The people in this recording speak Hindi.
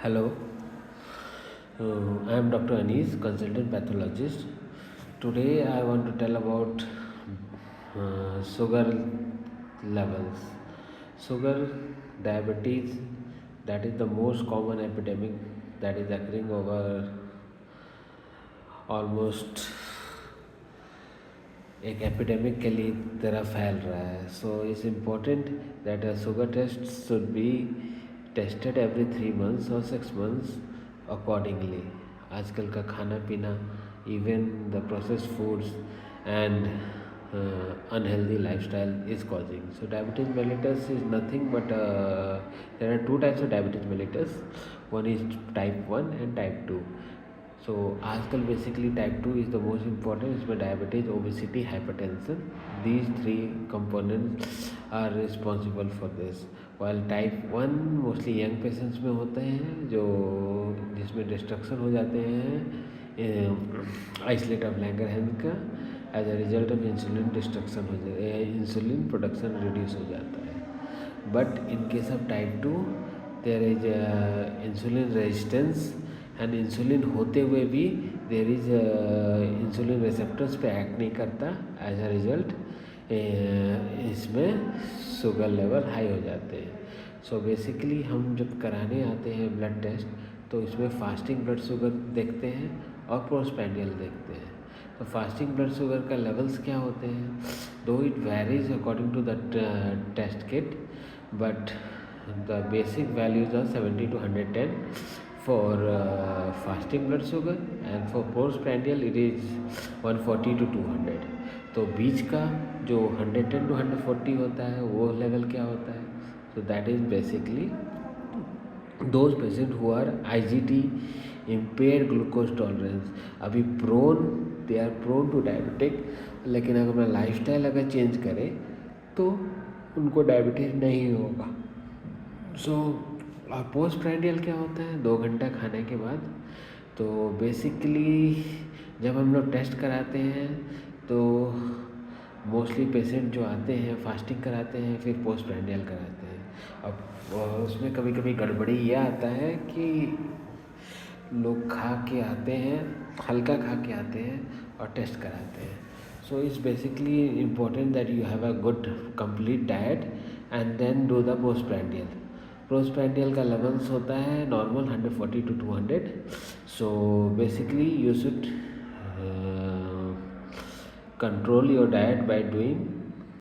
Hello, I am Dr. Anis, consultant pathologist. Today I want to tell about sugar levels. Sugar, diabetes, that is the most common epidemic that is occurring over almost एक एपिडेमिक के लिए तरह फैल रहा है. So it's important that a sugar test should be tested every 3 months और 6 months अकॉर्डिंगली. आजकल का खाना पीना, even the processed foods and unhealthy lifestyle is causing. So diabetes mellitus is nothing but there are two types of diabetes mellitus. One is type 1 and type 2. So आजकल basically type 2 is the most important. इसमें diabetes, obesity, hypertension, these 3 components are responsible for this. While type 1 mostly young patients में होते हैं, जो जिसमें डिस्ट्रक्शन हो जाते हैं आइसलेट ऑफ लैंगरहैंस का. As a result of insulin destruction हो जाता है, इंसुलिन प्रोडक्शन रिड्यूस हो जाता है. But in case of type 2 there is insulin resistance and insulin होते हुए भी देर इज इंसुलिन रिसेप्टर्स पे एक्ट नहीं करता. एज अ रिजल्ट इसमें शुगर लेवल हाई हो जाते हैं. सो बेसिकली हम जब कराने आते हैं ब्लड टेस्ट, तो इसमें फास्टिंग ब्लड शुगर देखते हैं और पोस्टप्रैंडियल देखते हैं. तो फास्टिंग ब्लड शुगर का लेवल्स क्या होते हैं, though it varies according to the test kit, but the basic values are 70 to 110 for fasting blood sugar, and for postprandial it is 140 to 200. तो बीच का जो 110 to 140 होता है वो लेवल क्या होता है. so that is basically those patients who are IGT, impaired glucose tolerance. अभी they are prone to diabetic, लेकिन अगर अपना लाइफस्टाइल अगर चेंज करें तो उनको डायबिटीज़ नहीं होगा. सो और पोस्ट प्रैंडियल क्या होता है, 2 घंटा खाने के बाद. तो बेसिकली जब हम लोग टेस्ट कराते हैं तो मोस्टली पेशेंट जो आते हैं फास्टिंग कराते हैं, फिर पोस्ट प्रैंडियल कराते हैं. अब उसमें कभी कभी गड़बड़ी यह आता है कि लोग खा के आते हैं, हल्का खा के आते हैं और टेस्ट कराते हैं. So it's basically important that you have a good complete diet and then do the postprandial. Postprandial का लेवल्स होता है normal 140 to 200. So basically you should control your diet by doing